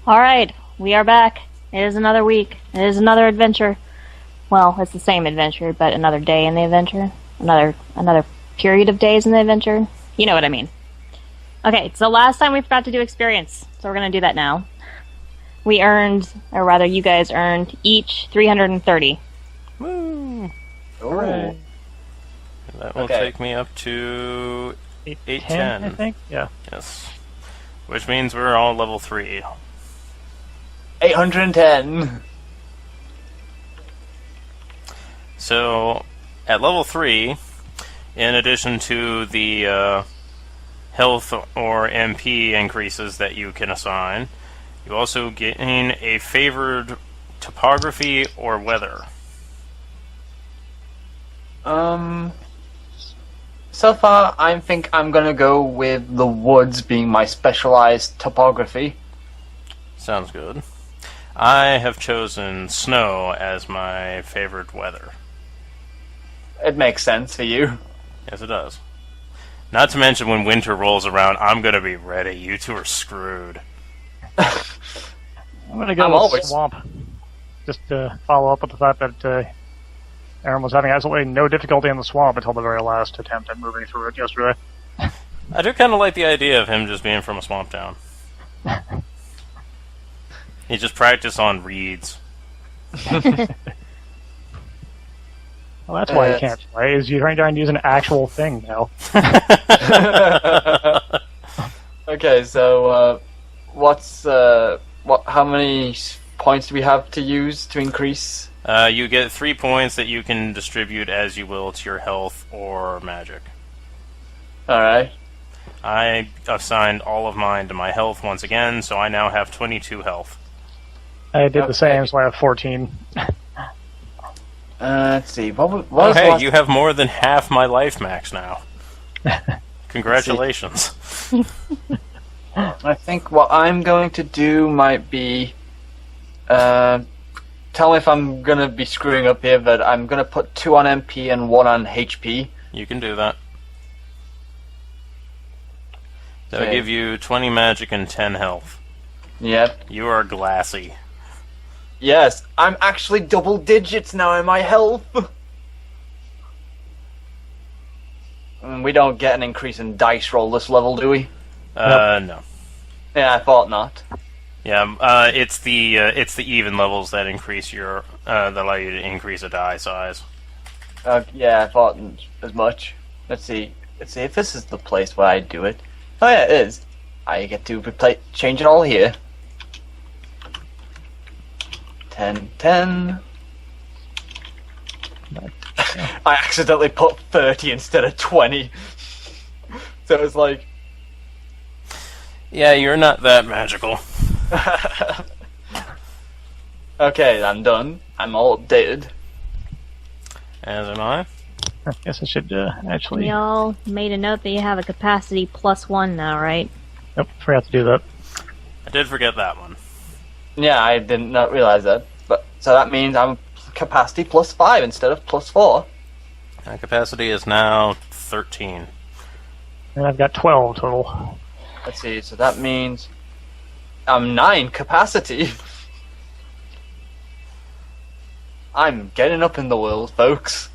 Alright, we are back. It is another week. It is another adventure. Well, it's the same adventure, but another day in the adventure. Another period of days in the adventure. You know what I mean. Okay, so last time we forgot to do experience, so we're going to do that now. We earned, or rather you guys earned, each 330. Woo! Hooray. That will take me up to 810, I think? Yeah. Yes. Which means we're all level 3. 810. So, at level 3, in addition to the health or MP increases that you can assign, you also gain a favored topography or weather. So far, I think I'm gonna go with the woods being my specialized topography. Sounds good. I have chosen snow as my favorite weather. It makes sense for you. Yes, it does. Not to mention when winter rolls around, I'm gonna be ready. You two are screwed. I'm gonna go with always... swamp. Just to follow up with the fact that Aaron was having absolutely no difficulty in the swamp until the very last attempt at moving through it yesterday. I do kind of like the idea of him just being from a swamp town. He just practiced on reeds. Well, that's why you can't play, is you're trying to use an actual thing now. Okay, so how many points do we have to use to increase? You get 3 points that you can distribute as you will to your health or magic. Alright. I assigned all of mine to my health once again, so I now have 22 health. I did the same, so I have 14. Let's see. Hey, you have more than half my life max now. Congratulations. I think what I'm going to do might be... tell me if I'm going to be screwing up here, but I'm going to put 2 on MP and 1 on HP. You can do that. That'll give you 20 magic and 10 health. Yep. You are glassy. Yes, I'm actually double digits now in my health. We don't get an increase in dice roll this level, do we? No. Yeah, I thought not. Yeah, it's the even levels that increase your that allow you to increase a die size. Yeah, I thought as much. Let's see if this is the place where I do it. Oh yeah, it is. I get to change it all here. 10, 10. I accidentally put 30 instead of 20. So it's like... Yeah, you're not that magical. Okay, I'm done. I'm all updated. As am I. I guess I should actually... Y'all made a note that you have a capacity +1 now, right? Nope, forgot to do that. I did forget that one. Yeah, I did not realize that. But so that means I'm capacity +5 instead of +4. My capacity is now 13. And I've got 12 total. Let's see, so that means I'm 9 capacity. I'm getting up in the world, folks.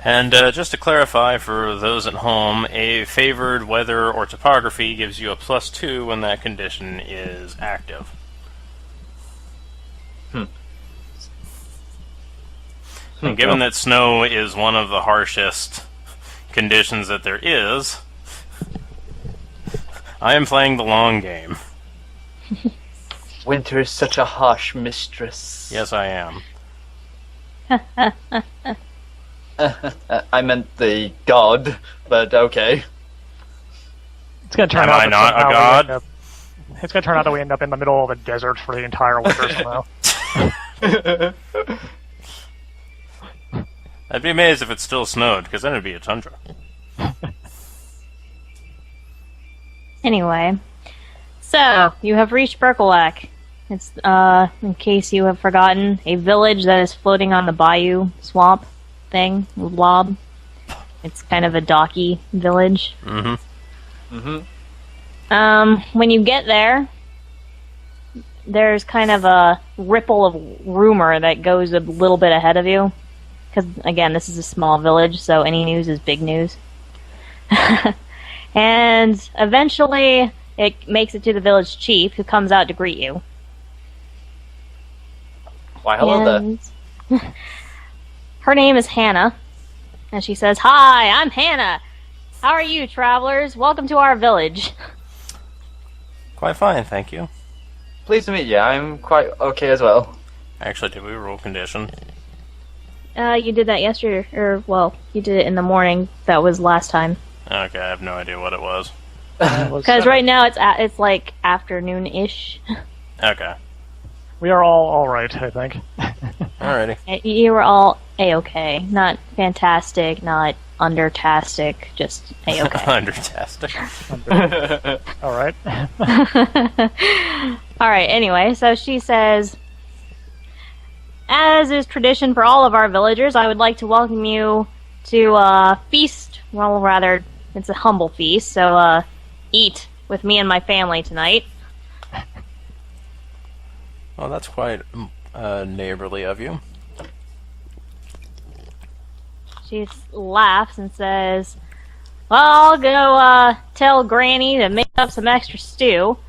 And just to clarify for those at home, a favored weather or topography gives you a +2 when that condition is active. And given that snow is one of the harshest conditions that there is, I am playing the long game. Winter is such a harsh mistress. Yes, I am. I meant the god, but okay. It's gonna turn Am out I that not a somehow god? It's gonna turn out that we end up in the middle of a desert for the entire winter somehow. I'd be amazed if it still snowed, because then it'd be a tundra. Anyway, so you have reached Bercilak. It's, in case you have forgotten, a village that is floating on the bayou swamp thing, blob. It's kind of a docky village. Mm-hmm. Mm-hmm. When you get there, there's kind of a ripple of rumor that goes a little bit ahead of you. Because, again, this is a small village, so any news is big news. And eventually, it makes it to the village chief, who comes out to greet you. Why, hello there. And her name is Hannah, and she says, "Hi, I'm Hannah. How are you, travelers? Welcome to our village." Quite fine, thank you. Pleased to meet you. I'm quite okay as well. Actually, did we roll condition? You did that yesterday, or, well, you did it in the morning. That was last time. Okay, I have no idea what it was. Because right now it's like afternoon-ish. Okay. We are all right, I think. Alrighty. You were all A-okay. Not fantastic, not undertastic, just A-okay. Undertastic. All right. Alright, anyway, so she says, "As is tradition for all of our villagers, I would like to welcome you to a feast. Well, rather, it's a humble feast, so eat with me and my family tonight." Well, that's quite neighborly of you. She laughs and says, "Well, I'll go tell Granny to make up some extra stew.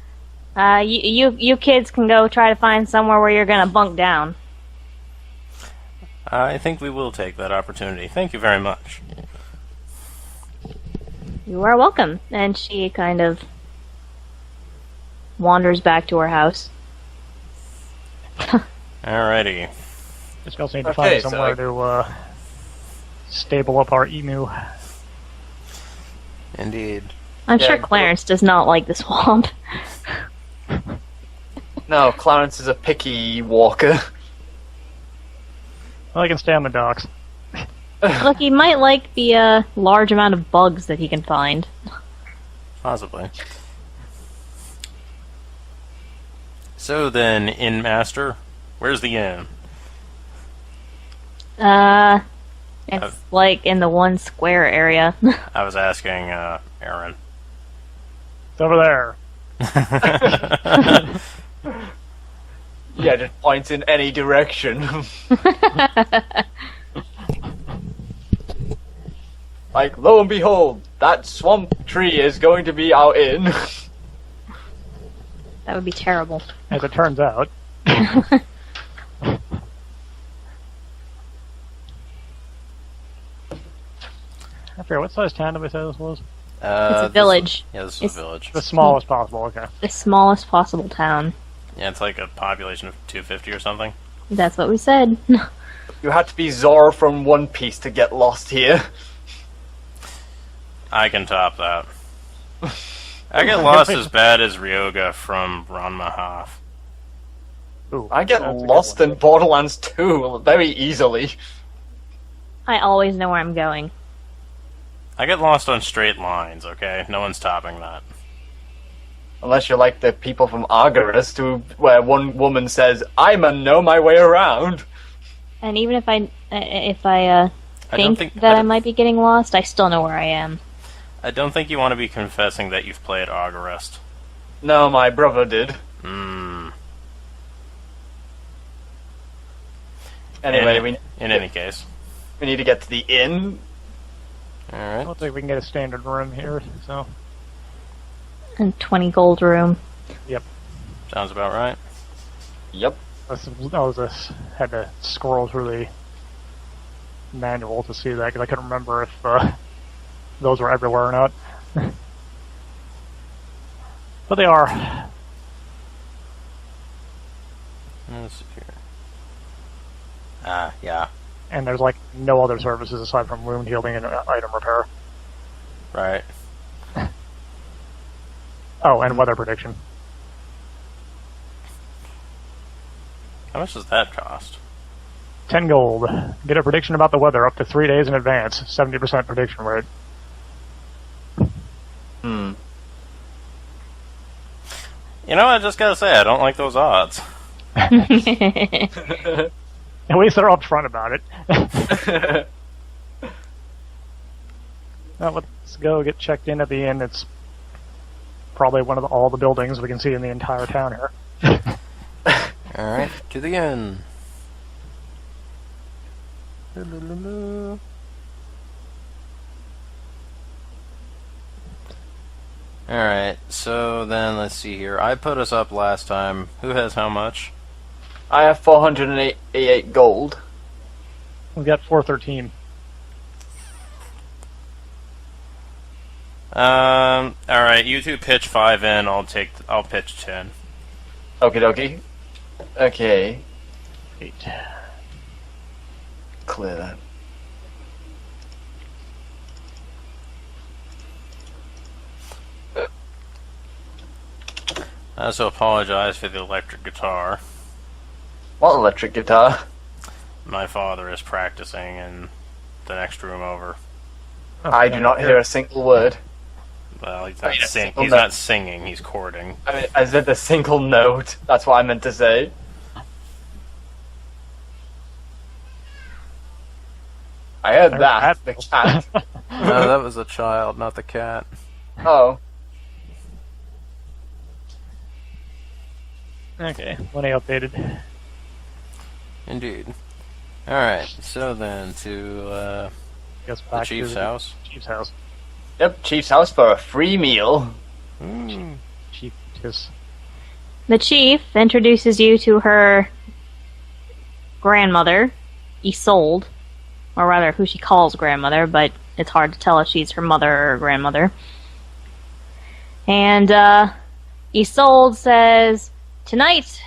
You kids can go try to find somewhere where you're gonna bunk down." I think we will take that opportunity. Thank you very much. "You are welcome." And she kind of wanders back to her house. Alrighty. Just also need to Okay, find somewhere to stable up our emu. Indeed. I'm Yeah, sure Clarence does not like the swamp. No, Clarence is a picky walker. Well, I can stay on the docks. Look, he might like the large amount of bugs that he can find. Possibly. So then, Inn Master, where's the inn? It's like in the one square area. I was asking Aaron. It's over there. Yeah, just points in any direction. Like, lo and behold, that swamp tree is going to be our inn. That would be terrible. As it turns out. I forget, what size town did we say this was? It's a village. This is It's- a village. The smallest possible, okay. The smallest possible town. Yeah, it's like a population of 250 or something. That's what we said. You had to be Zora from One Piece to get lost here. I can top that. I get lost as bad as Ryoga from Ranma Half. Ooh, I get that's a good lost one. in Borderlands 2 very easily. I always know where I'm going. I get lost on straight lines, okay? No one's topping that. Unless you're like the people from Argarist, where one woman says, "I know my way around." And even if I I don't think think- that I might be getting lost, I still know where I am. I don't think you want to be confessing that you've played Augarest. No, my brother did. Hmm. Anyway, In any case. we need to get to the inn. I Alright. don't think we can get a standard room here, so... And 20 gold room. Sounds about right. Yep. Had to scroll through the manual to see that, because I couldn't remember if those were everywhere or not. But they are. Let's see here. Yeah. And there's like no other services aside from wound healing and item repair. Right. Oh, and weather prediction. How much does that cost? 10 gold. Get a prediction about the weather up to 3 days in advance. 70% prediction rate. You know, I just gotta say, I don't like those odds. At least they're upfront about it. Well, let's go get checked in at the inn. It's probably one of all the buildings we can see in the entire town here. Alright, to the end. Alright, so then let's see here. I put us up last time. Who has how much? I have 488 gold. We've got 413. Alright, you two pitch 5 in, I'll pitch 10. Okie dokie. Okay. 8. Clear that. I also apologize for the electric guitar. What electric guitar? My father is practicing in the next room over. I do not hear a single word. Well, he's Wait, he's not singing, he's chording. I mean, I said a single note. That's what I meant to say. I heard that. The cat. No, that was a child, not the cat. Oh. Okay, when I updated. Indeed. Alright, so then to Guess the back chief's to house. Chief's house. Yep, Chief's house for a free meal. Chief Tis. The chief introduces you to her grandmother, Isolde, or rather who she calls grandmother, but it's hard to tell if she's her mother or grandmother. And Isolde says, "Tonight,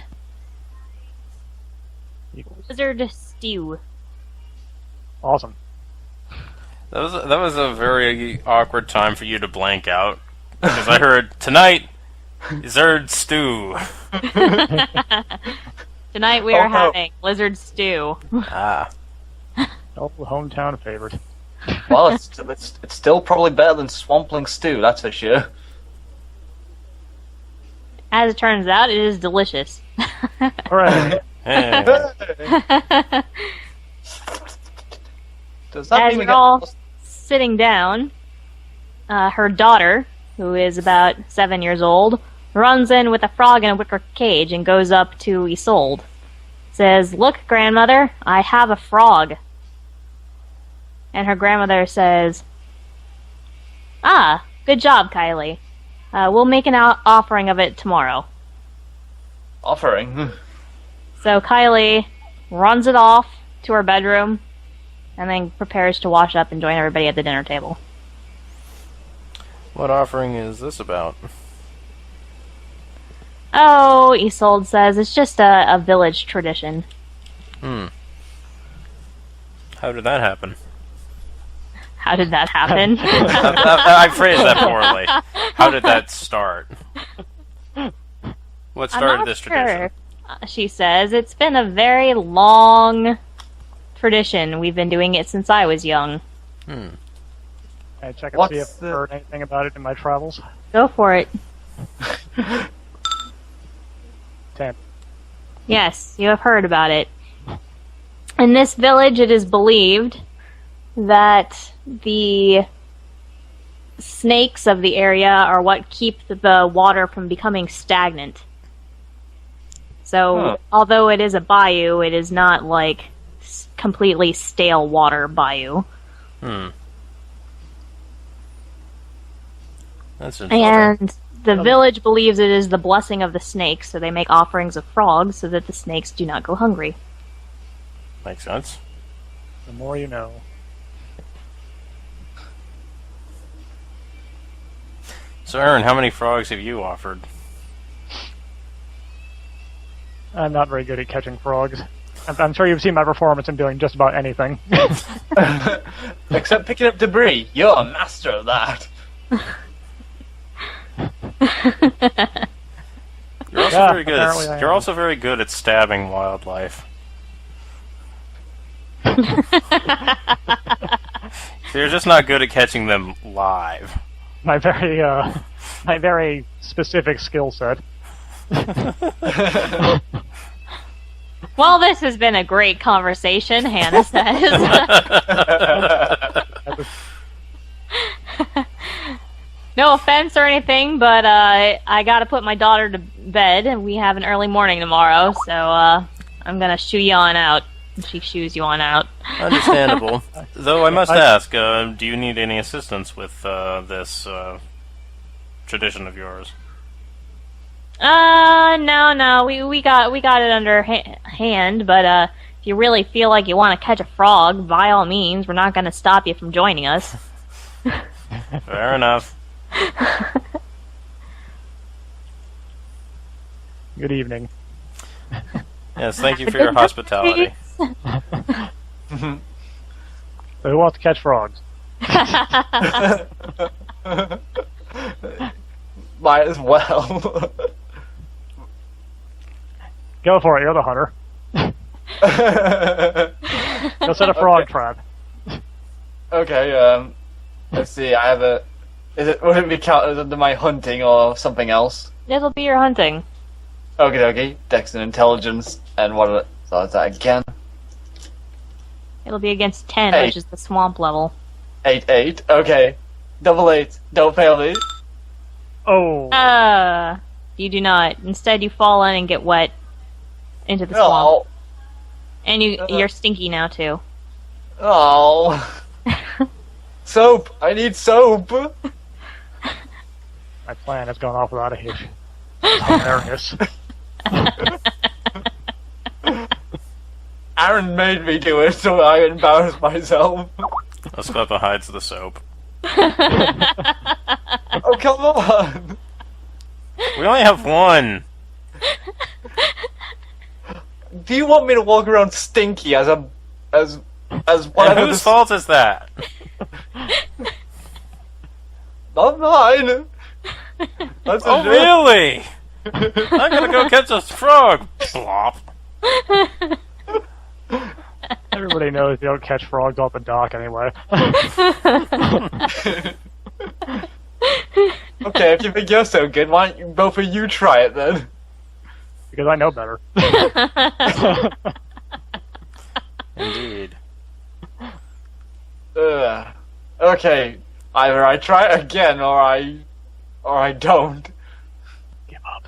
lizard stew." Awesome. That was a very awkward time for you to blank out. Because I heard, tonight, lizard stew. Tonight we are having lizard stew. Ah. Oh, the hometown favorite. Well, it's still probably better than swampling stew, that's for sure. As it turns out, it is delicious. Alright. Hey. Does that As mean we you're all sitting down, her daughter, who is about 7 years old, runs in with a frog in a wicker cage and goes up to Isolde. Says, "Look, grandmother, I have a frog." And her grandmother says, "Ah, good job, Kylie. We'll make an offering of it tomorrow." offering? So Kylie runs it off to her bedroom and then prepares to wash up and join everybody at the dinner table. What offering is this about? Oh, Isolde says, it's just a village tradition. How did that happen? How did that happen? I phrased that poorly. How did that start? What started this tradition? She says, it's been a very long tradition. We've been doing it since I was young. Can I check and What's see if I've heard anything about it in my travels? Go for it. 10. Yes, you have heard about it. In this village, it is believed that the snakes of the area are what keep the water from becoming stagnant. So, although it is a bayou, it is not like completely stale water bayou. That's interesting. And the village believes it is the blessing of the snakes, so they make offerings of frogs so that the snakes do not go hungry. Makes sense. The more you know. So, Aaron, how many frogs have you offered? I'm not very good at catching frogs. I'm sure you've seen my performance in doing just about anything. Except picking up debris. You're a master of that. You're also Yeah, very good. apparently I You're am. also very good at stabbing wildlife. So you're just not good at catching them live. my very specific skill set. Well, this has been a great conversation, Hannah says. No offense or anything, but I gotta put my daughter to bed, and we have an early morning tomorrow, so I'm gonna shoo you on out. She shoos you on out. Understandable. Though I must ask, do you need any assistance with this tradition of yours? No. We got it under hand, but if you really feel like you want to catch a frog, by all means, we're not gonna stop you from joining us. Fair enough. Good evening. Yes, thank you for your hospitality. So who wants to catch frogs? Might as well. Go for it, you're the hunter. Go set a frog trap. Okay, let's see, I have a... would it be counted under my hunting or something else? This'll be your hunting. Okay, Dex and Intelligence, and so is that again? It'll be against 10, Hey. which is the swamp level. 8, okay. Double 8, don't fail me. Oh. You do not. Instead, you fall in and get wet into the swamp. Oh. And you're stinky now, too. Oh. Soap! I need soap! My plan has gone off without a hitch. Hilarious. Aaron made me do it, so I embarrassed myself. Let's go hides the soap. Oh, come on! We only have one. Do you want me to walk around stinky as And whatever whose fault is that? Not mine! That's a Oh, joke. really? I'm gonna go catch a frog. Plop. Everybody knows you don't catch frogs off the dock anyway. Okay, if you think you're so good, why don't you, both of you try it then? Because I know better. Indeed. Okay, either I try it again or I don't. Give up.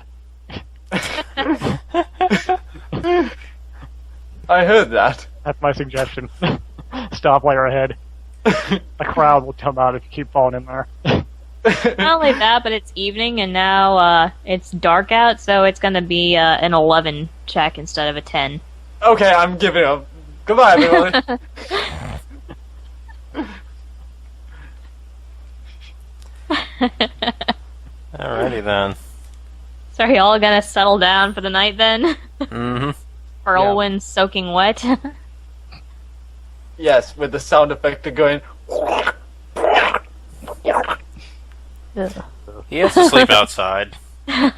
I heard that. That's my suggestion. Stop while you're ahead. A crowd will come out if you keep falling in there. Not only that, but it's evening, and now it's dark out, so it's going to be an 11 check instead of a 10. Okay, I'm giving up. Goodbye, everyone. Alrighty then. So are you all going to settle down for the night then? Mm-hmm. Whirlwind soaking wet? Yes, with the sound effect of going. He has to sleep outside. And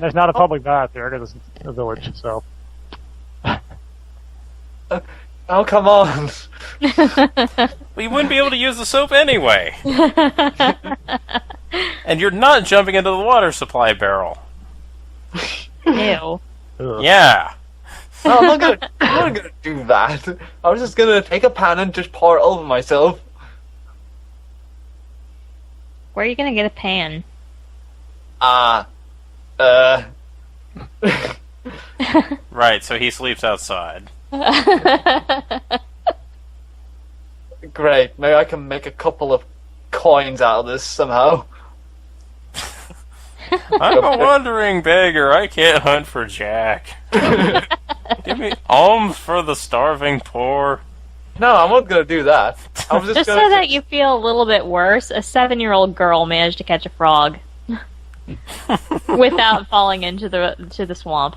there's not a public bath here because it's a village, so. Oh, come on. We wouldn't be able to use the soap anyway. And you're not jumping into the water supply barrel. Ew. Ugh. Yeah. No, I'm not gonna do that. I was just gonna take a pan and just pour it over myself. Where are you going to get a pan? Right, so he sleeps outside. Great. Maybe I can make a couple of coins out of this somehow. I'm a wandering beggar. I can't hunt for Jack. Give me alms for the starving poor. No, I'm not gonna do that. I was Just gonna so that you feel a little bit worse, a 7-year-old girl managed to catch a frog without falling into the swamp.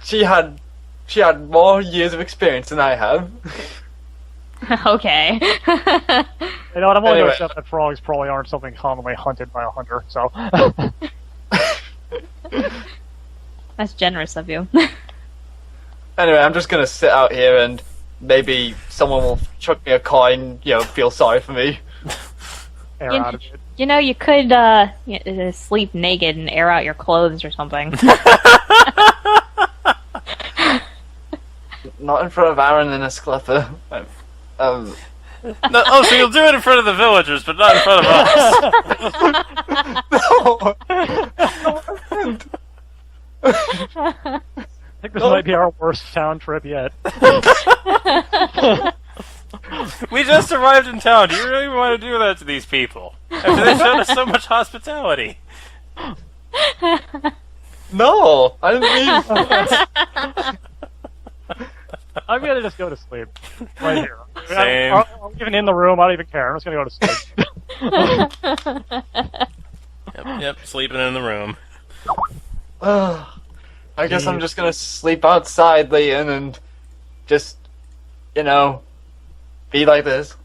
She had more years of experience than I have. Okay. You know what, I'm only going Anyway. to accept that frogs probably aren't something commonly hunted by a hunter, so. That's generous of you. Anyway, I'm just gonna sit out here and maybe someone will chuck me a coin, feel sorry for me. Air You- out of it. You know, you could sleep naked and air out your clothes or something. Not in front of Aaron and Esclipper. No, oh, so you'll do it in front of the villagers, but not in front of us. I think this might be our worst town trip yet. We just arrived in town. Do you really want to do that to these people? After they showed us so much hospitality. No, I didn't mean. I'm gonna just go to sleep right here. Same. I'm even in the room. I don't even care. I'm just gonna go to sleep. Yep, sleeping in the room. I guess I'm just gonna sleep outside, Leighton, and just, be like this.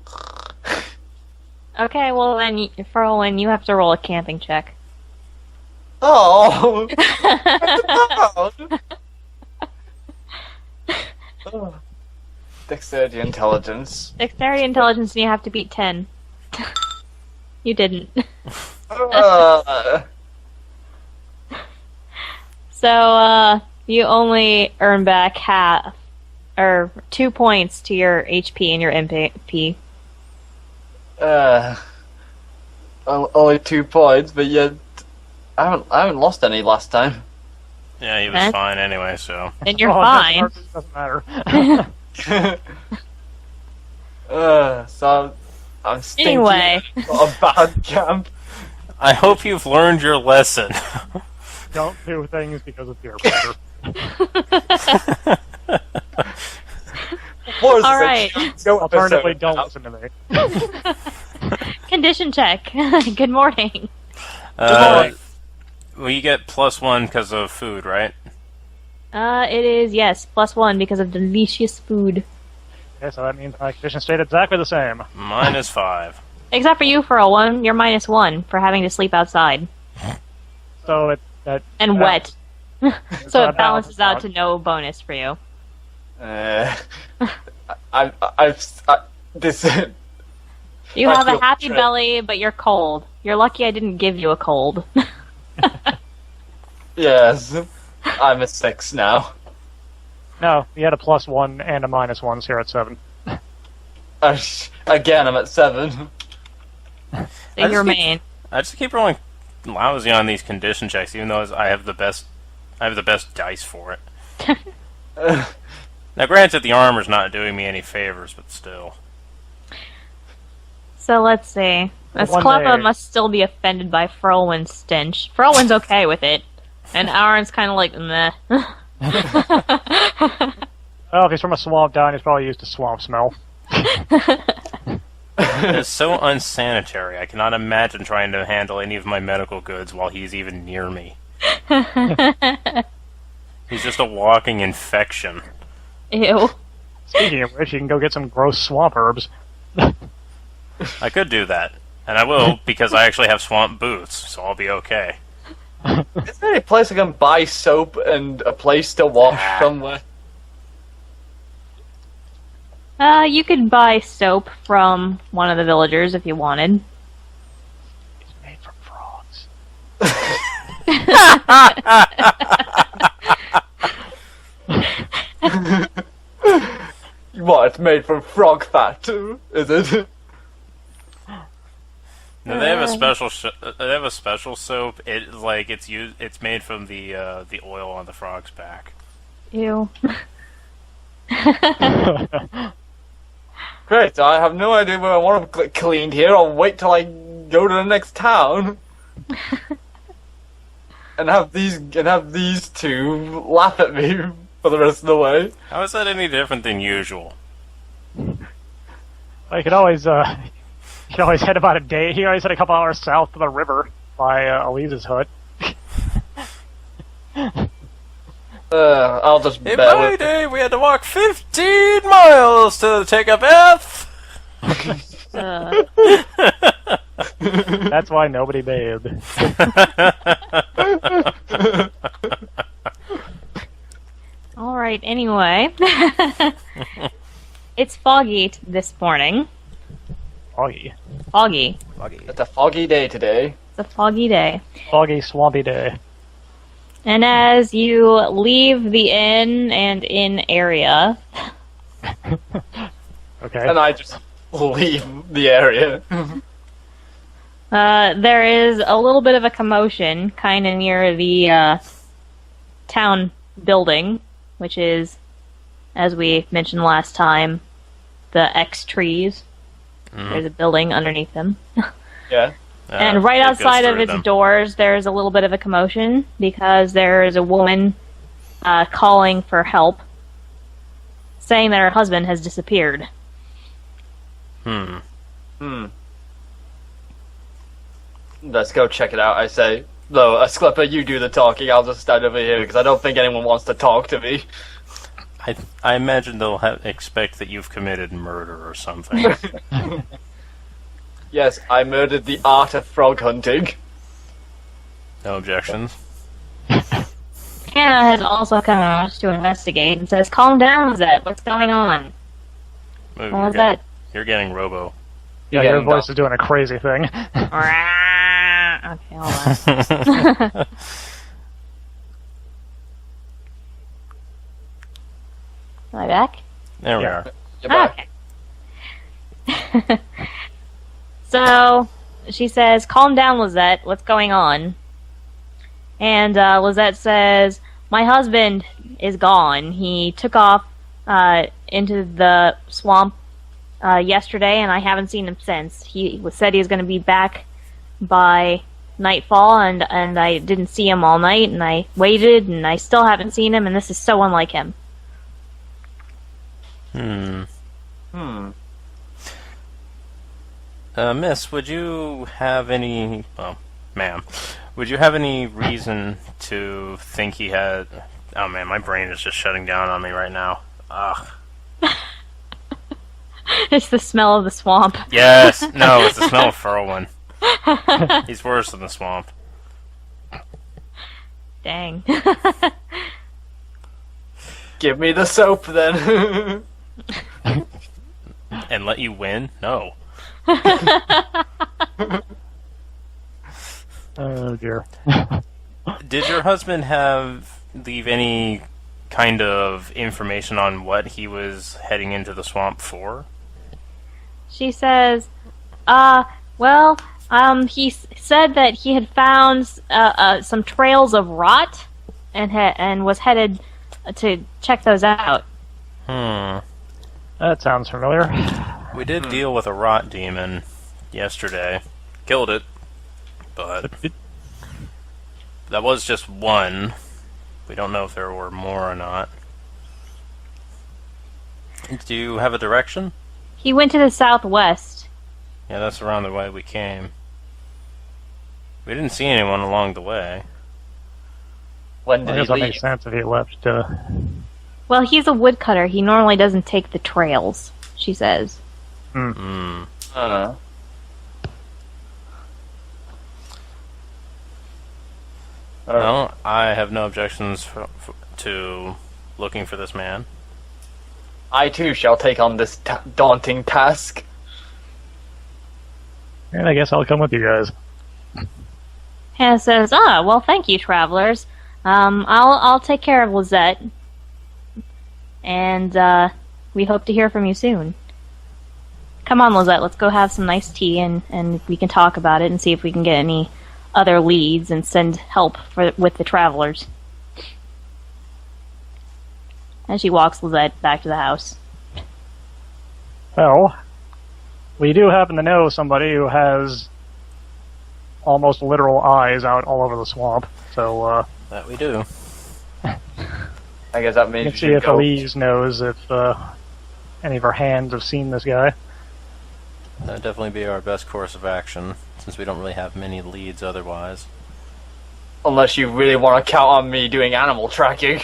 Okay, well then, Ferlin, you have to roll a camping check. Oh! Dexterity, intelligence. Dexterity, intelligence, and you have to beat 10. You didn't. So, you only earn back half, or 2 points to your HP and your MP. Only 2 points, but yet I haven't lost any last time. Yeah, he was fine anyway, so. And you're fine. It doesn't matter. So I'm stinky. Anyway. Got a bad camp. I hope you've learned your lesson. Don't do things because of peer pressure. All right. Alternatively, don't listen to me. Condition check. Good morning. Well, you get +1 because of food, right? It is, yes, +1 because of delicious food. Okay, so that means my condition stayed exactly the same. -5. Except for you, Ferlin, you're -1 for having to sleep outside. So And wet. So that it balances out out. to no bonus for you. This. You I have a feel happy betrayed. belly, but you're cold. You're lucky I didn't give you a cold. Yes, I'm a 6 now. No, you had a +1 and a -1, so you're at 7. Again, I'm at 7. So you remain. I just keep rolling lousy on these condition checks, even though I have the best dice for it. Now, granted, the armor's not doing me any favors, but still. So let's see. One Esclava day. must still be offended by Ferlwyn's stench. Ferlwyn's okay with it. And Aaron's kind of like, meh. Well, if he's from a swamp town, he's probably used to swamp smell. It's so unsanitary. I cannot imagine trying to handle any of my medical goods while he's even near me. He's just a walking infection. Ew. Speaking of which, you can go get some gross swamp herbs. I could do that. And I will, because I actually have swamp boots, so I'll be okay. Is there any place I can buy soap and a place to wash somewhere? You could buy soap from one of the villagers if you wanted. It's made from frogs. What? It's made from frog fat, is it? No, they have a special. They have a special soap. It's made from the oil on the frog's back. Ew. Great. I have no idea where I want to get cleaned here. I'll wait till I go to the next town and have these two laugh at me for the rest of the way. How is that any different than usual? Well, you can always head about a day. You can always head a couple hours south of the river by Elise's hut. I'll just In bear my with day, we had to walk 15 miles to take a bath. That's why nobody bathed. Alright, anyway. It's foggy this morning. Foggy. Foggy. It's a foggy day today. It's a foggy day. Foggy, swampy day. And as you leave the inn and inn area, Okay. And I just leave the area. There is a little bit of a commotion kind of near the town building, which is, as we mentioned last time, the X trees. There's a building underneath them. Yeah. And right it goes outside of through its them. doors, there's a little bit of a commotion because there is a woman calling for help, saying that her husband has disappeared. Let's go check it out, I say. No, Asclepa, you do the talking. I'll just stand over here because I don't think anyone wants to talk to me. I imagine they'll expect that you've committed murder or something. Yes, I murdered the art of frog hunting. No objections. Hannah has also come out to investigate and says, "Calm down, Zed. What's going on?" Ooh, What was that? You're getting robo. Yeah, Yeah, your voice no. is doing a crazy thing. Okay, hold on. Am I back? There we Yeah. are. You're back. Okay. So, she says, "Calm down, Lizette. What's going on?" And Lizette says, "My husband is gone. He took off into the swamp yesterday, and I haven't seen him since. He said he was going to be back by nightfall, and I didn't see him all night, and I waited, and I still haven't seen him, and this is so unlike him." Miss, would you have any... Well, ma'am. Would you have any reason to think he had... Oh man, my brain is just shutting down on me right now. Ugh. It's the smell of the swamp. Yes! No, it's the smell of Furlwin. He's worse than the swamp. Dang. Give me the soap then. And let you win? No. Oh dear. Did your husband leave any kind of information on what he was heading into the swamp for? She says, he said that he had found some trails of rot and was headed to check those out. That sounds familiar. We did deal with a rot demon yesterday. Killed it. But that was just one. We don't know if there were more or not. Do you have a direction? He went to the southwest. Yeah, that's around the way we came. We didn't see anyone along the way. When I did guess he that leave? makes sense if he left. Well, he's a woodcutter. He normally doesn't take the trails, she says. I don't know. No, I have no objections to looking for this man. I too shall take on this daunting task. And I guess I'll come with you guys. Hannah says, well, thank you, travelers. I'll take care of Lizette. And, we hope to hear from you soon. Come on, Lizette, let's go have some nice tea and we can talk about it and see if we can get any other leads and send help with the travelers. And she walks Lizette back to the house. Well, we do happen to know somebody who has almost literal eyes out all over the swamp. So, That we do. I guess that you means can we see should if go. Elise knows if any of her hands have seen this guy. That'd definitely be our best course of action, since we don't really have many leads otherwise. Unless you really want to count on me doing animal tracking.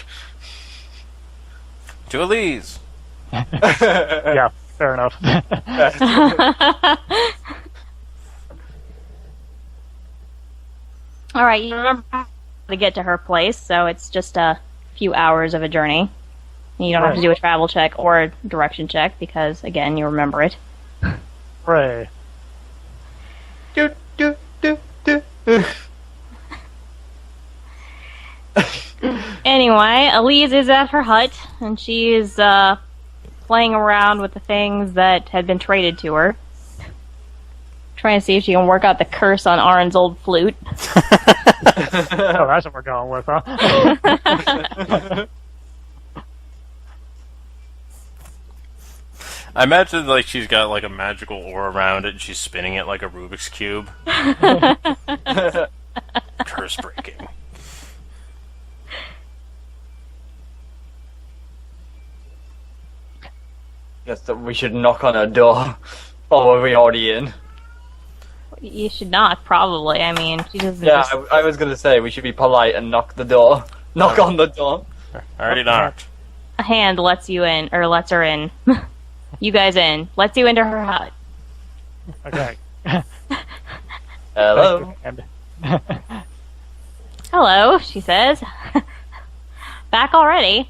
To Elise! Yeah, fair enough. Alright, you remember how to get to her place, so it's just a few hours of a journey. You don't have to Right. do a travel check or a direction check because, again, you remember it. Hooray. Do, do, do, do. Anyway, Elise is at her hut, and she is playing around with the things that had been traded to her. Trying to see if she can work out the curse on Arin's old flute. Oh, that's what we're going with, huh? I imagine like she's got like a magical ore around it and she's spinning it like a Rubik's Cube. Curse breaking. Guess that we should knock on her door. Or are we already in? You should not, probably. I mean, she doesn't Yeah, just... I was gonna say we should be polite and knock the door. Knock on the door. I already knocked. A hand lets you in, or lets her in. You guys in. Lets you into her hut. Okay. Hello. And Hello, she says. Back already.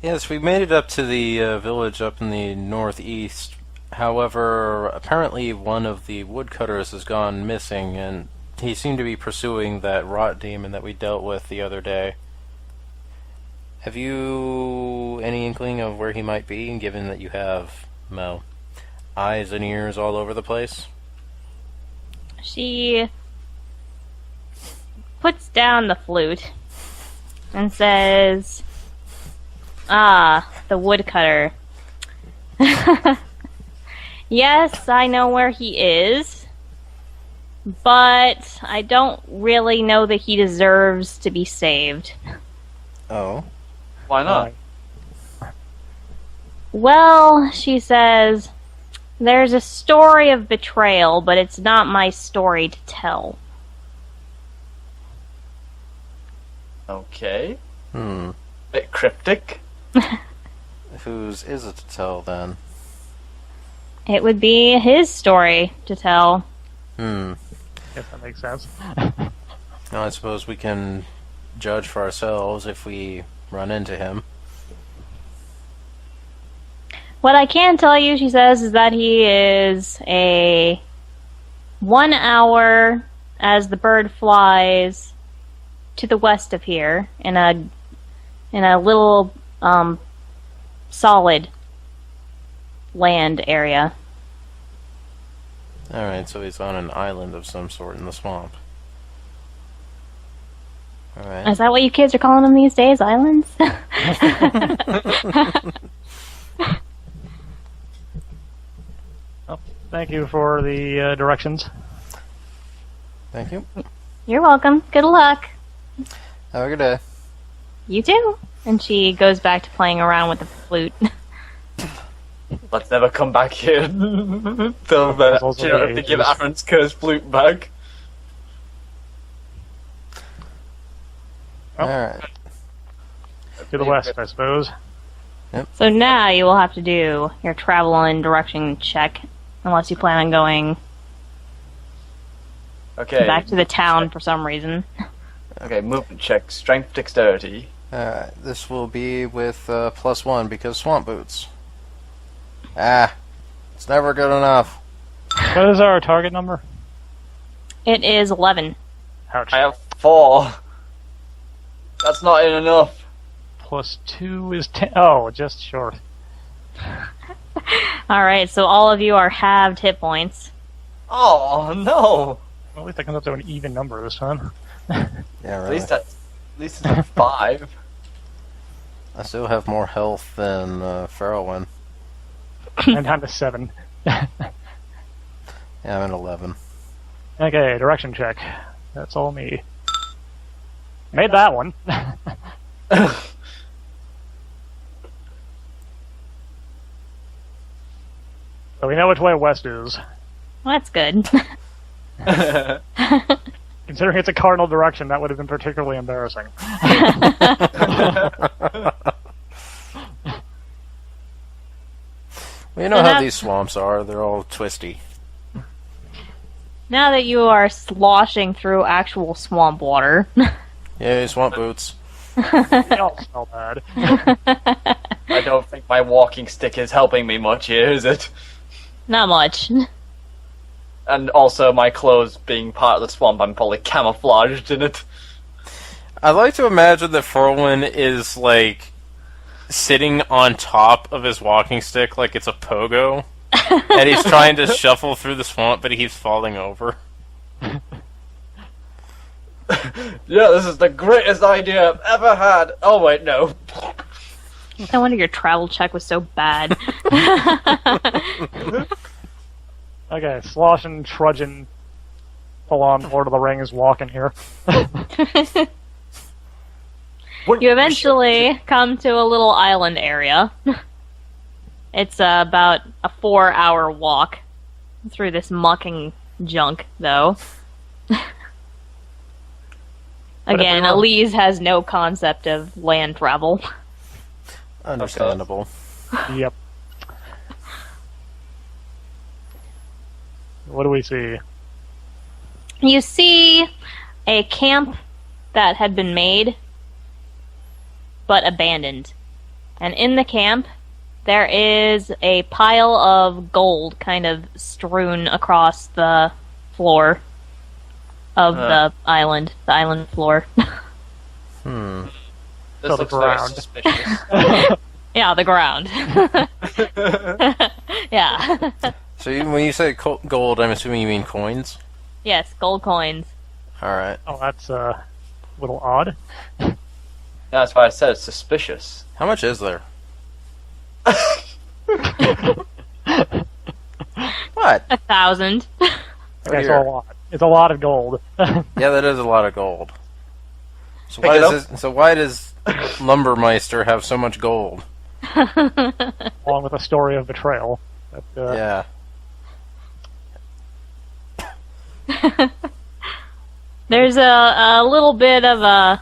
Yes, we made it up to the village up in the northeast. However, apparently one of the woodcutters has gone missing, and he seemed to be pursuing that rot demon that we dealt with the other day. Have you any inkling of where he might be, given that you have, well, eyes and ears all over the place? She puts down the flute and says, the woodcutter. Yes, I know where he is, but I don't really know that he deserves to be saved. Oh. Why not? Well, she says, there's a story of betrayal, but it's not my story to tell. Okay. Bit cryptic. Whose is it to tell, then? It would be his story to tell. Yes, that makes sense. Now, I suppose we can judge for ourselves if we run into him. What I can tell you, she says, is that he is a 1 hour as the bird flies to the west of here in a little solid land area. Alright, so he's on an island of some sort in the swamp. Alright. Is that what you kids are calling them these days? Islands? Well, thank you for the directions. Thank you. You're welcome. Good luck. Have a good day. You too. And she goes back to playing around with the flute. Let's never come back here. So That's also she don't have the to give ages. Aaron's cursed flute back. Oh. Alright. To the west, I suppose. So now you will have to do your travel and direction check, unless you plan on going Okay. back to the town for some reason. Okay, movement check. Strength, dexterity. Alright, this will be with +1 because swamp boots. Ah, it's never good enough. What is our target number? It is 11. Ouch. I have 4. That's not enough. +2 is 10. Oh, just short. Alright, so all of you are halved hit points. Oh no! Well, at least I comes up to an even number this time. Yeah, At really. least it's a 5. I still have more health than Farrellwyn. And down to 7. Yeah, I'm at 11. Okay, direction check. That's all me. Made that one. So we know which way west is. Well, that's good. Considering it's a cardinal direction, that would have been particularly embarrassing. Well, you know how these swamps are. They're all twisty. Now that you are sloshing through actual swamp water. Yay, swamp boots. They all smell bad. I don't think my walking stick is helping me much here, is it? Not much. And also, my clothes being part of the swamp, I'm probably camouflaged in it. I like to imagine that Farrellwyn is like sitting on top of his walking stick like it's a pogo, and he's trying to shuffle through the swamp, but he keeps falling over. Yeah, this is the greatest idea I've ever had. Oh wait, no. No wonder your travel check was so bad. Okay, sloshing, trudging, full on Lord of the Rings walking here. You eventually come to a little island area. It's about a 4-hour walk through this mucking junk, though. Again, Elise has no concept of land travel. Understandable. Yep. What do we see? You see a camp that had been made, but abandoned. And in the camp, there is a pile of gold kind of strewn across the floor of the island floor. This So the looks very ground. suspicious. Yeah, the ground. Yeah. So when you say gold, I'm assuming you mean coins? Yes, gold coins. Alright. Oh, that's a little odd. That's why I said it's suspicious. How much is there? What? 1,000. Okay, so dear. a lot. It's a lot of gold. Yeah, that is a lot of gold. So Pick why it does why does Lumbermeister have so much gold? Along with a story of betrayal. But, Yeah. There's a little bit of a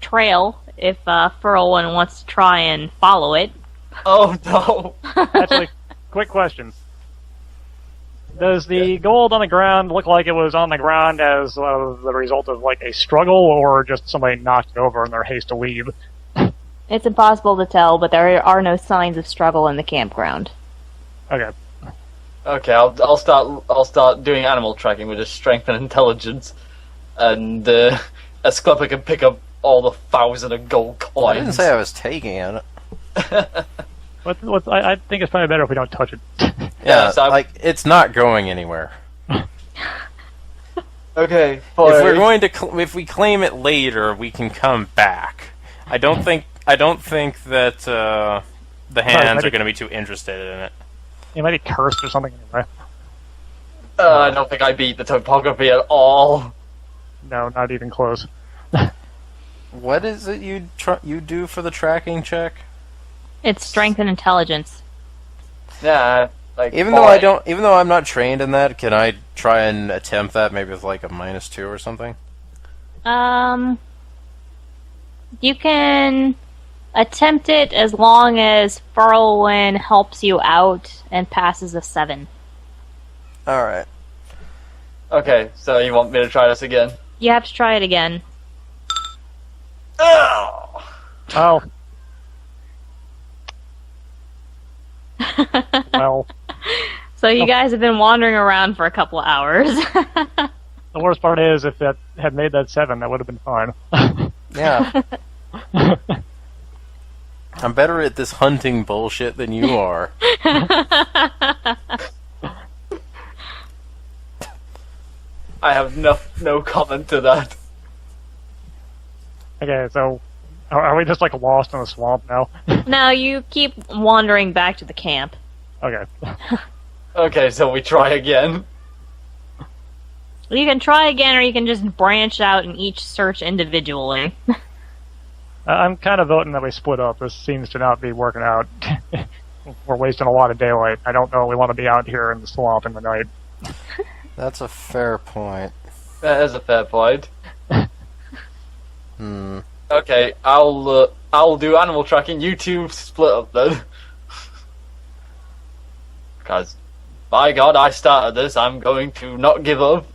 trail if Furlwin wants to try and follow it. Oh no! Actually, quick question. Does the gold on the ground look like it was on the ground as the result of like a struggle, or just somebody knocked it over in their haste to leave? It's impossible to tell, but there are no signs of struggle in the campground. Okay. Okay, I'll start doing animal tracking with just strength and intelligence, and Esclepa can pick up all the 1,000 of gold coins. I didn't say I was taking it. I think it's probably better if we don't touch it. Yeah, so like it's not going anywhere. Okay, If we're fine. going to, if we claim it later, we can come back. I don't think that the hands are going to be too interested in it. It might be cursed or something anyway. I don't think I beat the topography at all. No, not even close. What is it you do for the tracking check? It's strength and intelligence. Yeah, like Even though I'm not trained in that, can I try and attempt that maybe with like a -2 or something? You can attempt it as long as Furlwin helps you out and passes a 7. All right. Okay, so you want me to try this again? You have to try it again. Oh! Oh. Well, So you guys have been wandering around for a couple of hours. the worst part is if that had made that 7, that would have been fine. Yeah. I'm better at this hunting bullshit than you are. I have no comment to that. Okay, so are we just like lost in the swamp now? No, you keep wandering back to the camp. Okay. Okay, so we try again. You can try again, or you can just branch out and each search individually. I'm kind of voting that we split up. This seems to not be working out. We're wasting a lot of daylight. I don't know if we want to be out here in the swamp in the night. That's a fair point. That is a fair point. Hmm. Okay, I'll do animal tracking. You two split up then. Because, by God, I started this. I'm going to not give up.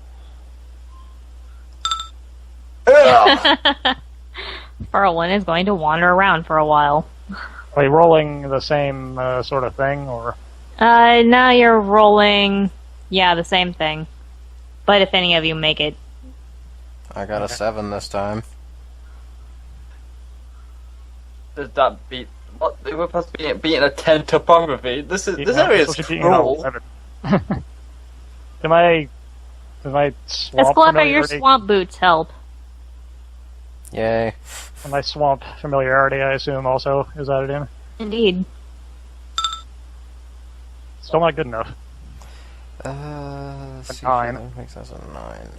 Ugh. Furlwin is going to wander around for a while. Are you rolling the same sort of thing, or? Now you're rolling, the same thing. But if any of you make it, I got a 7 this time. does that beat? What they were supposed to be beating a 10 topography. This area is cruel. Do my swamp Escalipper, your familiarity? swamp boots help. Yay. And my swamp familiarity, I assume, also is added in. Indeed. Still not good enough. See, 9. that makes sense. A 9.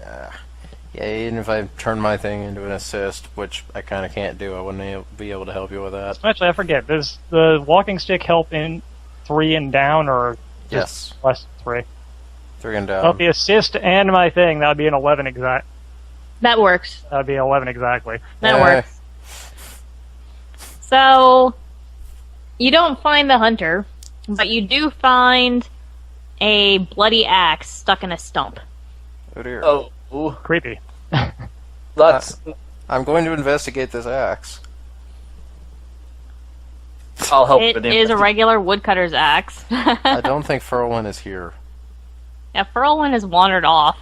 Yeah, even if I turn my thing into an assist, which I kind of can't do, I wouldn't be able to help you with that. Actually, I forget. Does the walking stick help in 3 and down, or Yes. just less than 3? 3 and Well, down. the assist and my thing, that would be an 11 exact. That works. That would be 11 exactly. That works. So, you don't find the hunter, but you do find a bloody axe stuck in a stump. Oh dear. Oh, ooh, Creepy. that's. I'm going to investigate this axe. I'll help It with the is a regular woodcutter's axe. I don't think Furlwin is here. Yeah, Furlwin has wandered off.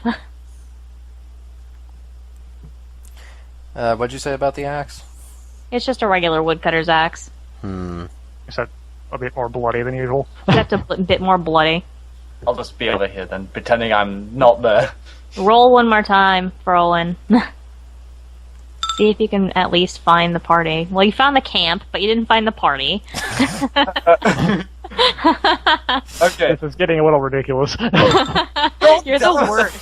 What'd you say about the axe? It's just a regular woodcutter's axe. Except a bit more bloody than usual. Except a bit more bloody. I'll just be over here then, pretending I'm not there. Roll one more time, Furlwin. See if you can at least find the party. Well, you found the camp, but you didn't find the party. Okay. This is getting a little ridiculous. You're the worst.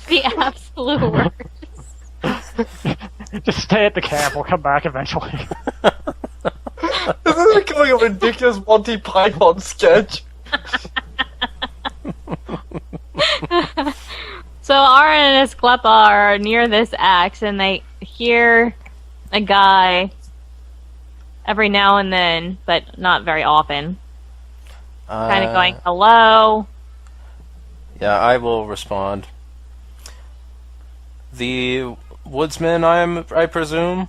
The absolute worst. Just stay at the camp. We'll come back eventually. This is becoming a ridiculous Monty Python sketch. So Aaron and Esclepa are near this axe, and they hear a guy every now and then, but not very often, kind of going, "Hello." Yeah, I will respond. The woodsman, I presume?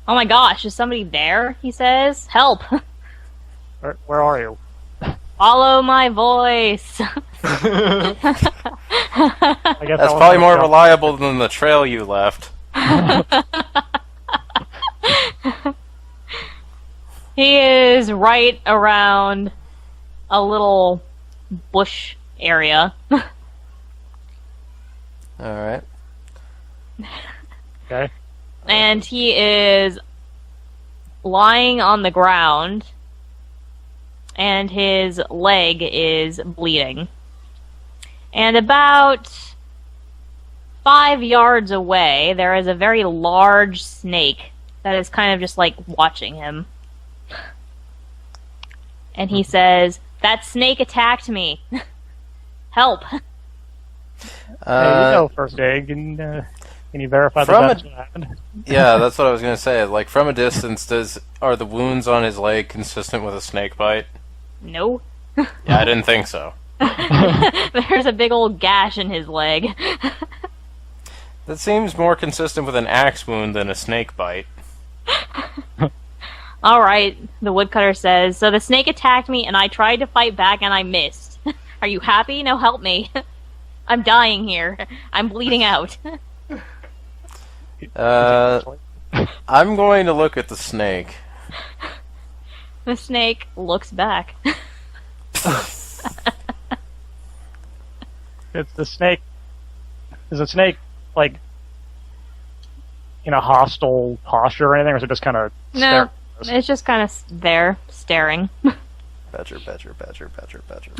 Oh my gosh, is somebody there? He says, "Help! Where are you? Follow my voice." I guess That's that probably was more my job. reliable than the trail you left. He is right around a little bush area. Alright. Okay. And he is lying on the ground, and his leg is bleeding. And about 5 yards away, there is a very large snake that is kind of just like watching him. And he says, "That snake attacked me. Help." Hey, you know first aid. Can you verify From that that's what happened? Yeah, that's what I was gonna say. Like, from a distance, are the wounds on his leg consistent with a snake bite? No. Yeah, I didn't think so. There's a big old gash in his leg. That seems more consistent with an axe wound than a snake bite. Alright, the woodcutter says, "So the snake attacked me and I tried to fight back and I missed. Are you happy? Now help me. I'm dying here. I'm bleeding out." I'm going to look at the snake. The snake looks back. It's the snake. Is the snake like in a hostile posture or anything, or is it just kind of No, it's just kind of there, staring. Badger, badger, badger, badger, badger.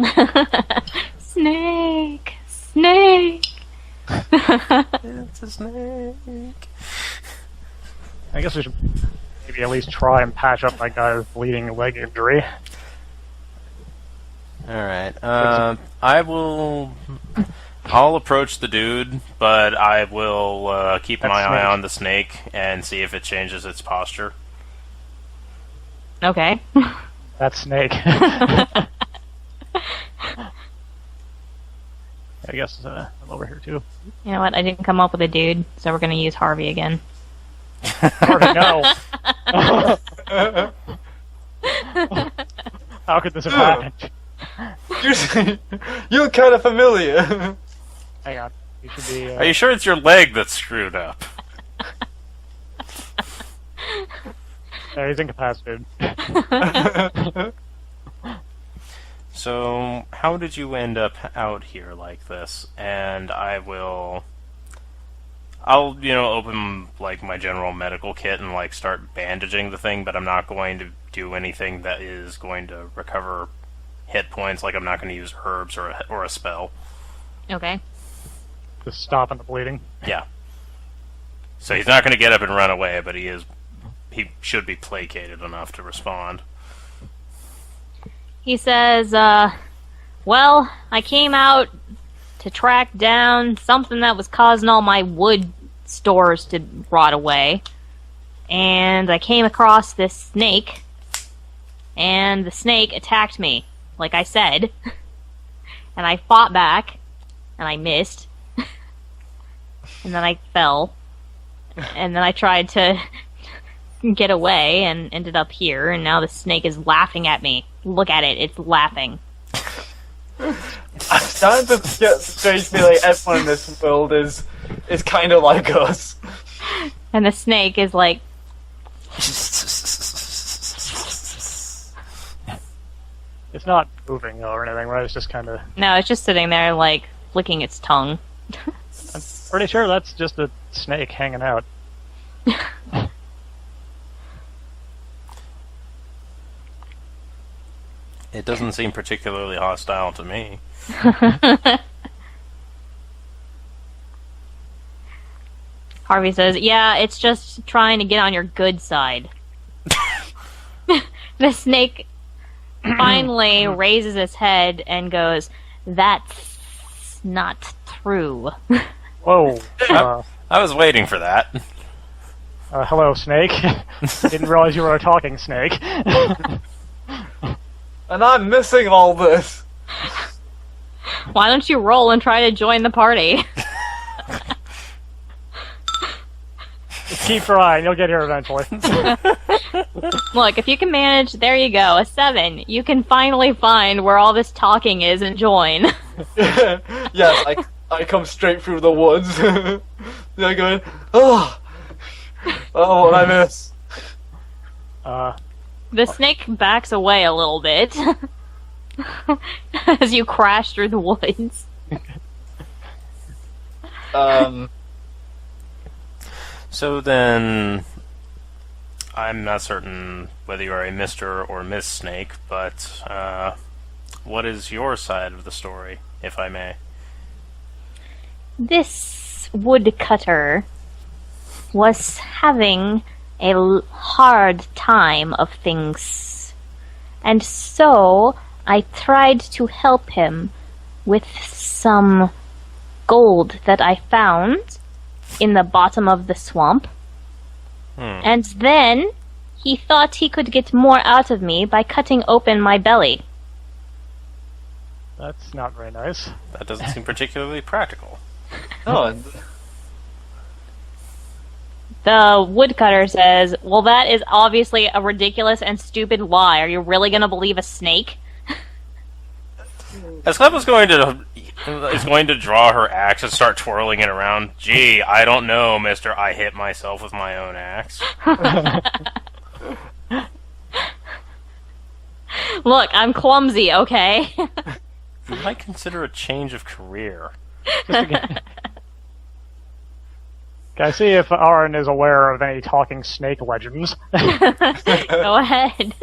Snake! Snake! It's a snake. I guess we should maybe at least try and patch up that guy's bleeding leg injury. Alright, I'll approach the dude, but I will keep That my eye snake. on the snake and see if it changes its posture. Okay. That snake. I guess I'm over here too. You know what? I didn't come up with a dude, so we're gonna use Harvey again. Already know. How could this have happened? You're kind of familiar. Hang on. You should be. Are you sure it's your leg that's screwed up? Yeah, he's incapacitated. So, how did you end up out here like this? And I'll, open, like, my general medical kit and, like, start bandaging the thing, but I'm not going to do anything that is going to recover hit points, like I'm not going to use herbs or a spell. Okay. Just stopping the bleeding. Yeah. So he's not going to get up and run away, but he should be placated enough to respond. He says, well, I came out to track down something that was causing all my wood stores to rot away. And I came across this snake, and the snake attacked me, like I said. And I fought back, and I missed. And then I fell. And then I tried to get away and ended up here, and now the snake is laughing at me. Look at it, it's laughing. I'm starting to get the strange feeling everyone in this world is kind of like us. And the snake is like... It's not moving though or anything, right? It's just kind of... No, it's just sitting there, like, flicking its tongue. I'm pretty sure that's just a snake hanging out. It doesn't seem particularly hostile to me. Harvey says, yeah, it's just trying to get on your good side. The snake finally raises its head and goes, that's not true. Whoa. I was waiting for that. Hello, snake. Didn't realize you were a talking snake. And I'm missing all this. Why don't you roll and try to join the party? Just keep trying, you'll get here eventually. Look, if you can manage, there you go, a 7. You can finally find where all this talking is and join. Yes, I come straight through the woods. They're going, oh, what I miss. The snake backs away a little bit as you crash through the woods. So then, I'm not certain whether you are a Mr. or Miss Snake, but what is your side of the story, if I may? This woodcutter was having a hard time of things, and so I tried to help him with some gold that I found in the bottom of the swamp. And then he thought he could get more out of me by cutting open my belly. That's not very nice. That doesn't seem particularly practical. Oh, The woodcutter says, well, that is obviously a ridiculous and stupid lie. Are you really going to believe a snake? As Clem is going to draw her axe and start twirling it around. Gee, I don't know, mister. I hit myself with my own axe. Look, I'm clumsy, okay? You might consider a change of career. Can I see if Aaron is aware of any talking snake legends? Go ahead.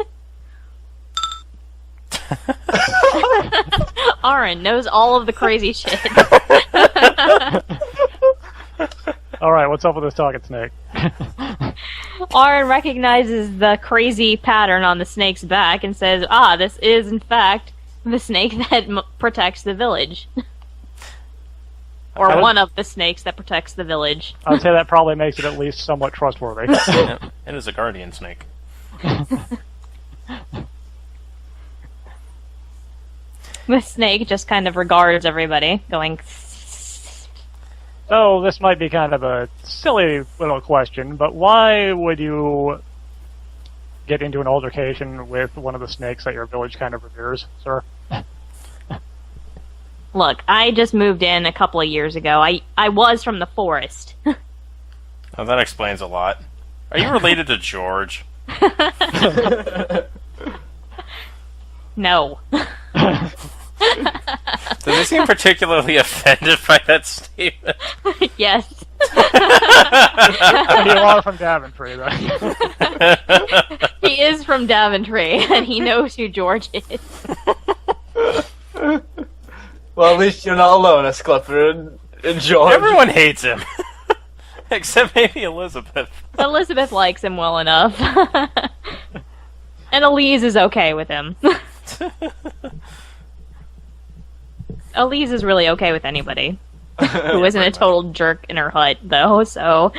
Aaron knows all of the crazy shit. Alright, what's up with this talking snake? Aaron recognizes the crazy pattern on the snake's back and says, ah, this is in fact the snake that protects the village. Or one of the snakes that protects the village. I would say that probably makes it at least somewhat trustworthy. Yeah, it is a guardian snake. The snake just kind of regards everybody, going... So, this might be kind of a silly little question, but why would you get into an altercation with one of the snakes that your village kind of reveres, sir? Look, I just moved in a couple of years ago. I was from the forest. Oh, that explains a lot. Are you related to George? No. Does he seem particularly offended by that statement? Yes. You are from Daventry, though. He is from Daventry, and he knows who George is. Well, at least you're not alone, as Clipper and George. Everyone hates him. Except maybe Elizabeth. Elizabeth likes him well enough. And Elise is okay with him. Elise is really okay with anybody who isn't a total jerk in her hut, though, so...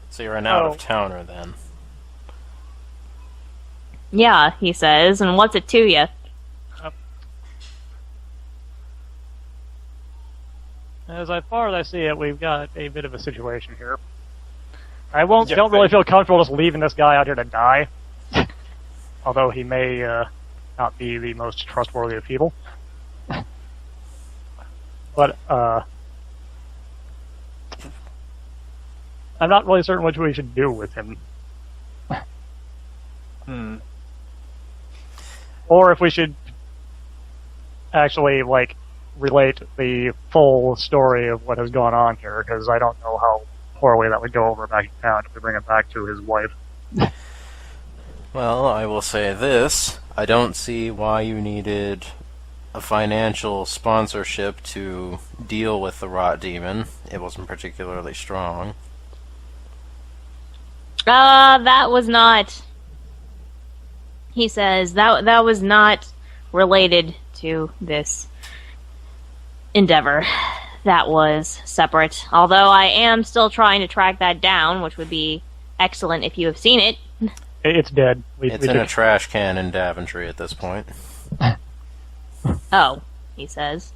So you're an out-of-towner, then. Yeah, he says, and what's it to you? As far as I see it, we've got a bit of a situation here. I don't really feel comfortable just leaving this guy out here to die. Although he may not be the most trustworthy of people. But, I'm not really certain what we should do with him. Or if we should actually, relate the full story of what has gone on here, because I don't know how poorly that would go over back in town if we bring him back to his wife. Well, I will say this. I don't see why you needed a financial sponsorship to deal with the rot demon. It wasn't particularly strong. That was not... He says, that was not related to this endeavor. That was separate. Although I am still trying to track that down, which would be excellent if you have seen it. It's dead. It's in a trash can in Daventry at this point. Oh, he says.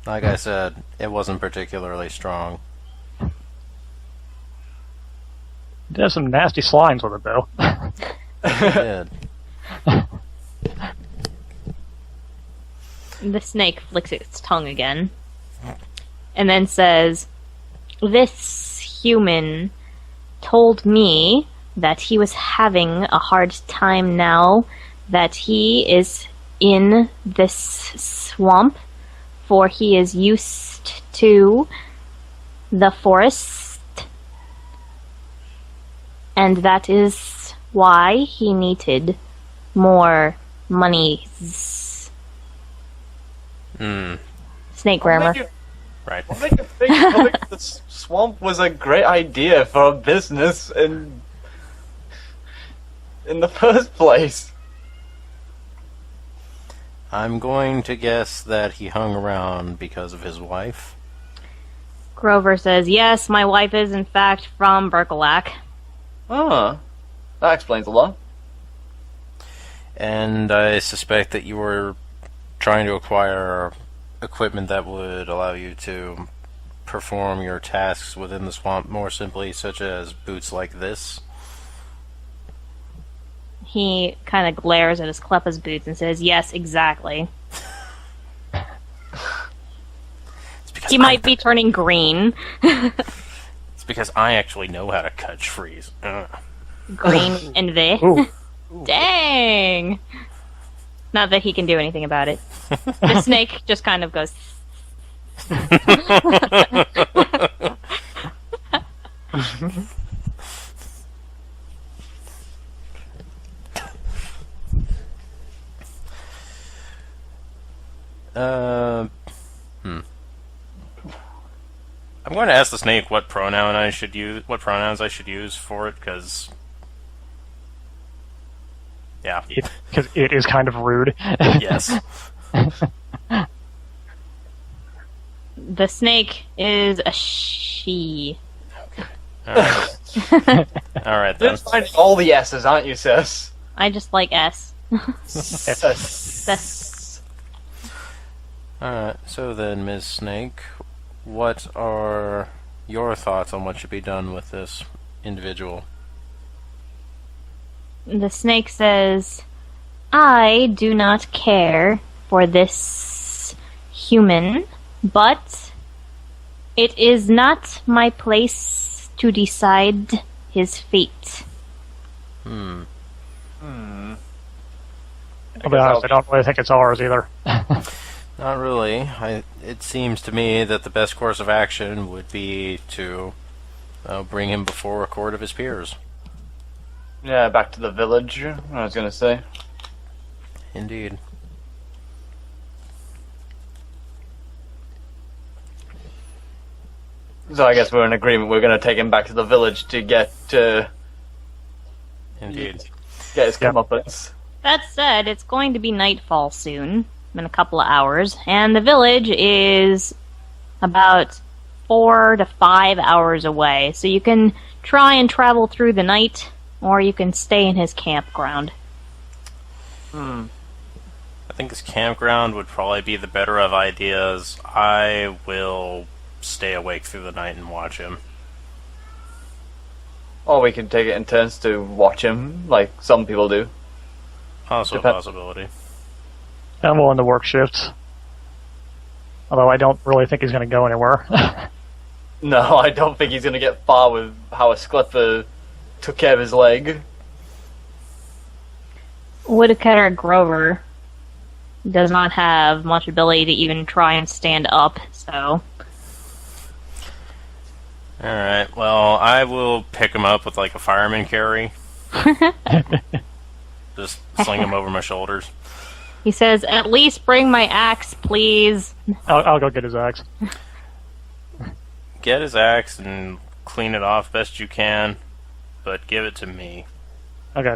Like I said, it wasn't particularly strong. It has some nasty slimes with it, though. It did. The snake flicks its tongue again. And then says, this human told me that he was having a hard time now that he is in this swamp, for he is used to the forest, and that is why he needed more monies. Snake grammar. Right. What make you think the swamp was a great idea for a business in the first place? I'm going to guess that he hung around because of his wife. Grover says, yes, my wife is in fact from Bercilak. That explains a lot. And I suspect that you were trying to acquire equipment that would allow you to perform your tasks within the swamp more simply, such as boots like this. He kind of glares at his Kleppa's boots and says, yes, exactly. He might be turning green. It's because I actually know how to cut trees. Green and the. Ooh. Dang! Not that he can do anything about it. The snake just kind of goes... I'm going to ask the snake what pronouns I should use for it, because... Yeah. Because it is kind of rude. Yes. The snake is a she. Alright. Alright, then. You're finding all the S's, aren't you, sis? I just like S. Sis. S. Alright, so then, Ms. Snake, what are your thoughts on what should be done with this individual? The snake says, I do not care for this human, but it is not my place to decide his fate. I'll be honest, I don't really think it's ours either. Not really. It seems to me that the best course of action would be to bring him before a court of his peers. Yeah, back to the village, I was gonna say. Indeed. So I guess we're in agreement. We're gonna take him back to the village to get Indeed. his comeuppance. That said, it's going to be nightfall soon, in a couple of hours, and the village is about 4 to 5 hours away, so you can try and travel through the night, or you can stay in his campground. I think his campground would probably be the better of ideas. I will stay awake through the night and watch him. Or we can take it in turns to watch him, like some people do. Also a possibility. I'm willing to work shifts. Although I don't really think he's going to go anywhere. No, I don't think he's gonna get far with how Asclepa took care of his leg. Woodcutter Grover does not have much ability to even try and stand up, so... Alright, well, I will pick him up with like a fireman carry. Just sling him over my shoulders. He says, "At least bring my axe, please." I'll go get his axe. Get his axe and clean it off best you can, but give it to me. Okay.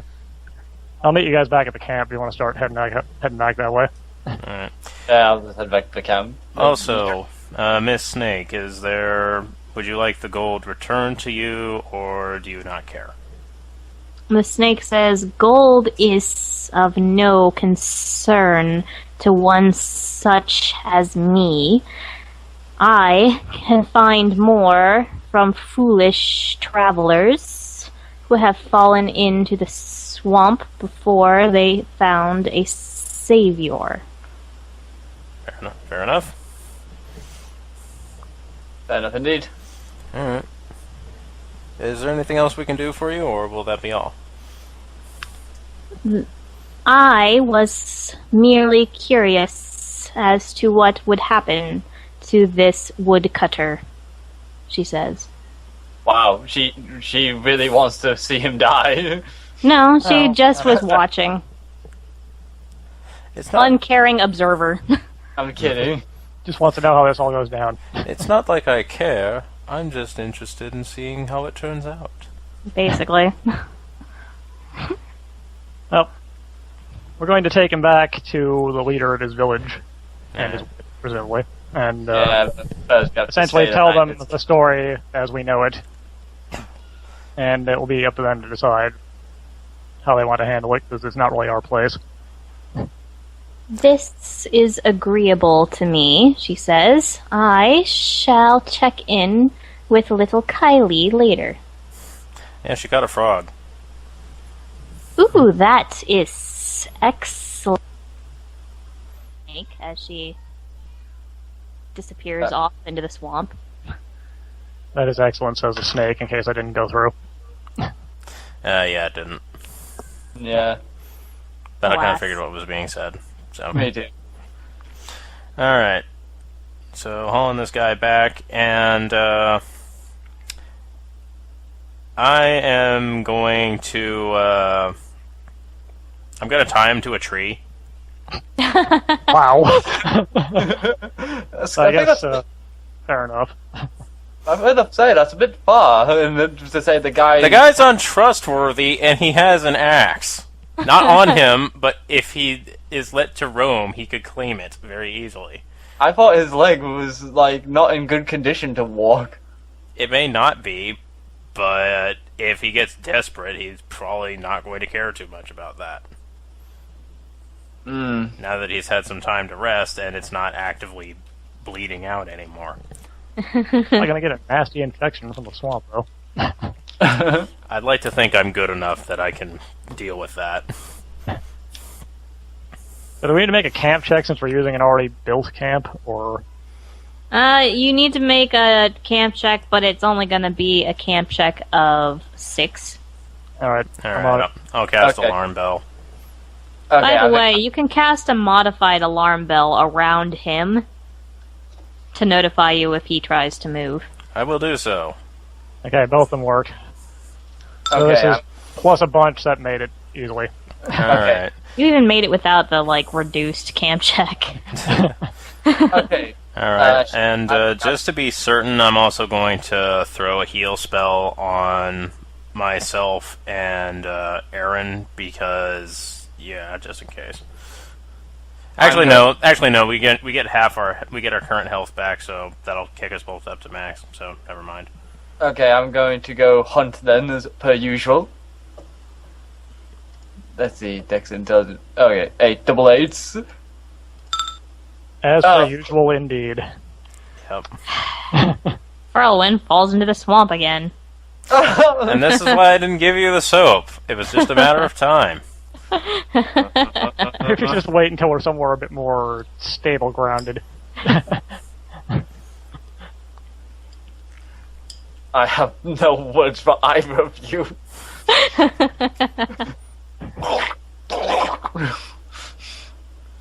I'll meet you guys back at the camp if you want to start heading back that way. Alright. Yeah, I'll just head back to the camp. Also, Miss Snake, would you like the gold returned to you, or do you not care? The snake says, "Gold is of no concern to one such as me. I can find more from foolish travelers who have fallen into the swamp before they found a savior." Fair enough. Fair enough indeed. Alright. Is there anything else we can do for you, or will that be all? I was merely curious as to what would happen to this woodcutter, she says. Wow, she really wants to see him die. No, she just was watching. It's not. Uncaring observer. I'm kidding. Just wants to know how this all goes down. It's not like I care. I'm just interested in seeing how it turns out. Basically. Well, we're going to take him back to the leader of his village, and his, presumably, and essentially tell them the story as we know it, and it will be up to them to decide how they want to handle it, because it's not really our place. "This is agreeable to me," she says. "I shall check in with little Kylie later." Yeah, she got a frog. Ooh, that is excellent. As she disappears off into the swamp. That is excellent, says the snake, in case I didn't go through. Yeah, it didn't. Yeah. But I kind of Alas. figured what was being said. So. Me too. Alright. So, hauling this guy back, and I am going to, I'm going to tie him to a tree. Wow. I guess, fair enough. I've heard them say that's a bit far, and then to say the guy... The guy's untrustworthy, and he has an axe. Not on him, but if he is let to roam, he could claim it very easily. I thought his leg was, like, not in good condition to walk. It may not be, but if he gets desperate, he's probably not going to care too much about that. Now that he's had some time to rest, and it's not actively bleeding out anymore. I'm gonna get a nasty infection from the swamp, though. I'd like to think I'm good enough that I can deal with that. So do we need to make a camp check since we're using an already built camp, or... You need to make a camp check, but it's only going to be a camp check of 6. Alright, All I'm on right, it. I'll cast Okay. alarm bell. Okay, By the I'm- way, you can cast a modified alarm bell around him to notify you if he tries to move. I will do so. Okay, both of them work. So Okay, this is I'm- plus a bunch that made it easily. All right. You even made it without the, reduced camp check. okay. All right, sh- and I'm- just to be certain, I'm also going to throw a heal spell on myself and Aaron because, yeah, just in case. Actually, no. We get our current health back, so that'll kick us both up to max. So never mind. Okay, I'm going to go hunt then, as per usual. Let's see, Dex Intelligence. Okay, 8 double 8s. As Oh. per usual, indeed. Yep. Whirlwind falls into the swamp again. And this is why I didn't give you the soap. It was just a matter of time. You could just wait until we're somewhere a bit more stable grounded. I have no words for either of you.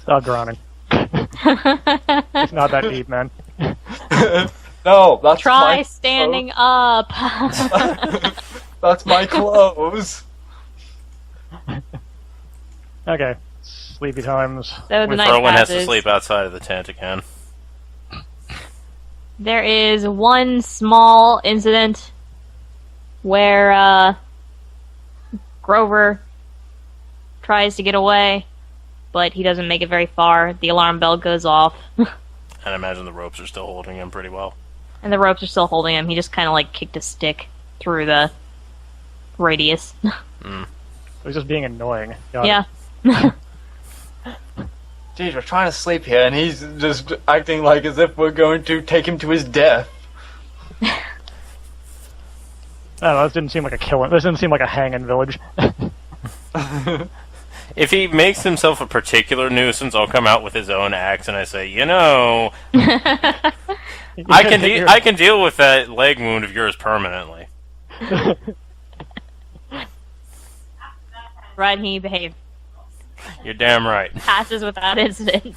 Stop drowning. It's not that deep, man. No, that's Try my standing up. That's my clothes. Okay, sleepy times. So the night Whirlwind has to passes. sleep outside of the tent again. There is one small incident where Grover tries to get away, but he doesn't make it very far. The alarm bell goes off, And I imagine the ropes are still holding him pretty well. and the ropes are still holding him. He just kind of kicked a stick through the radius. It was just being annoying. Got it. Yeah. Jeez, we're trying to sleep here, and he's just acting like as if we're going to take him to his death. I don't know, this didn't seem like a killing. This didn't seem like a hanging village. If he makes himself a particular nuisance, I'll come out with his own axe and I say, I can deal with that leg wound of yours permanently. Right, he behaved. You're damn right. Passes without incident.